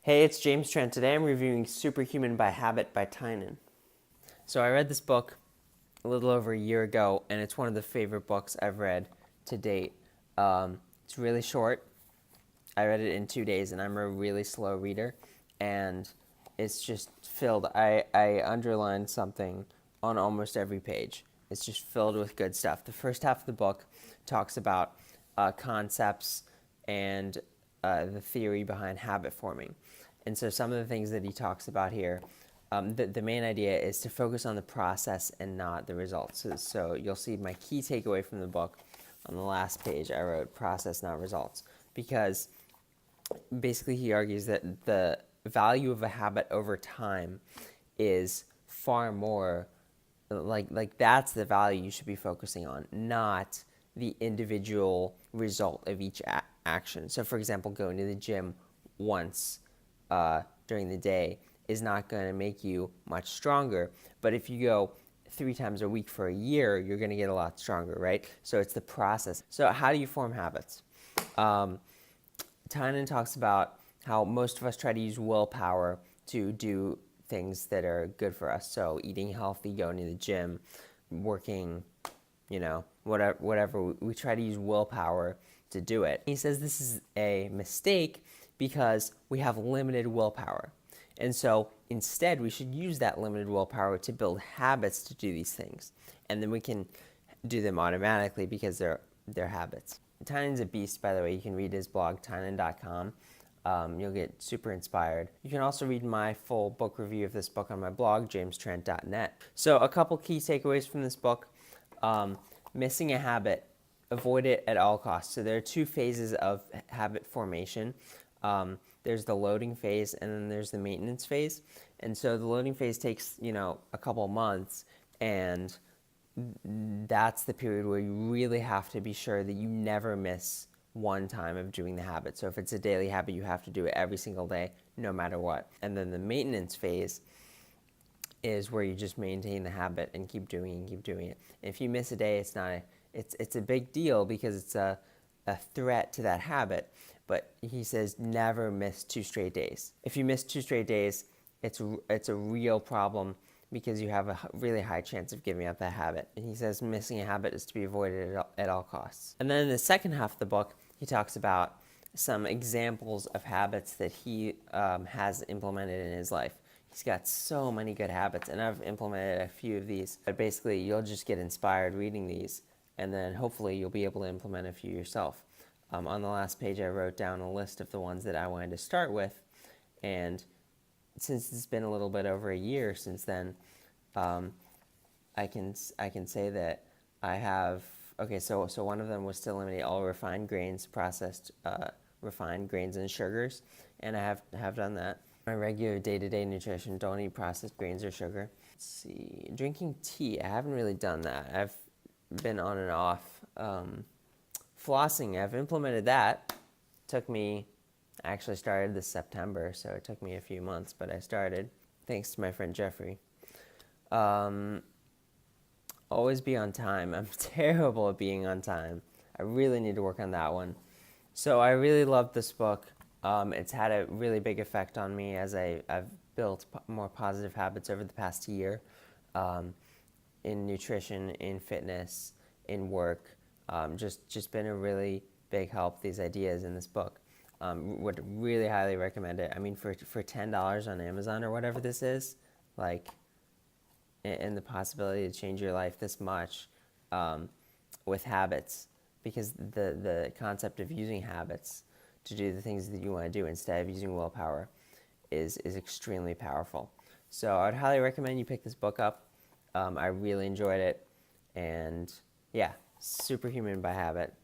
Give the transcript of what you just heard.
Hey, it's James Trent. Today I'm reviewing Superhuman by Habit by Tynan. So I read this book a little over a year ago, and it's one of the favorite books I've read to date. It's really short. I read it in 2 days, and I'm a really slow reader, and it's just filled. I underlined something on almost every page. It's just filled with good stuff. The first half of the book talks about concepts and the theory behind habit forming. And so some of the things that he talks about here, the main idea is to focus on the process and not the results. So you'll see my key takeaway from the book on the last page. I wrote process, not results, because basically he argues that the value of a habit over time is far more like that's the value you should be focusing on, not the individual result of each action. So for example, going to the gym once during the day is not going to make you much stronger, but if you go 3 times a week for a year, you're going to get a lot stronger, right? So it's the process. So how do you form habits? Tynan talks about how most of us try to use willpower to do things that are good for us. So eating healthy, going to the gym, working, whatever. We try to use willpower to do it. He says this is a mistake because we have limited willpower. And so instead, we should use that limited willpower to build habits to do these things. And then we can do them automatically because they're habits. Tynan's a beast, by the way. You can read his blog, Tynan.com. You'll get super inspired. You can also read my full book review of this book on my blog, jamestrent.net. So a couple key takeaways from this book. Missing a habit, avoid it at all costs. So there are 2 phases of habit formation. There's the loading phase and then there's the maintenance phase. And so the loading phase takes, a couple months, and that's the period where you really have to be sure that you never miss one time of doing the habit. So if it's a daily habit, you have to do it every single day, no matter what. And then the maintenance phase is where you just maintain the habit and keep doing it. If you miss a day, it's a big deal because it's a threat to that habit. But he says never miss 2 straight days. If you miss 2 straight days, it's a real problem because you have a really high chance of giving up that habit. And he says missing a habit is to be avoided at all costs. And then in the second half of the book, he talks about some examples of habits that he has implemented in his life. He's got so many good habits, and I've implemented a few of these. But basically, you'll just get inspired reading these, and then hopefully you'll be able to implement a few yourself. On the last page, I wrote down a list of the ones that I wanted to start with, and since it's been a little bit over a year since then, I can say that I have. Okay, so one of them was to eliminate all refined grains, processed refined grains and sugars, and I have done that. My regular day-to-day nutrition: don't eat processed grains or sugar. Let's see, drinking tea, I haven't really done that. I've been on and off. Flossing, I've implemented that. I actually started this September, so it took me a few months, but I started, thanks to my friend Jeffrey. Always be on time. I'm terrible at being on time. I really need to work on that one. So I really loved this book. It's had a really big effect on me as I've built more positive habits over the past year, in nutrition, in fitness, in work. Just been a really big help, these ideas in this book. Would really highly recommend it. I mean, for $10 on Amazon or whatever this is, and the possibility to change your life this much with habits, because the concept of using habits to do the things that you want to do instead of using willpower is extremely powerful. So I'd highly recommend you pick this book up. I really enjoyed it, and yeah, Superhuman by Habit.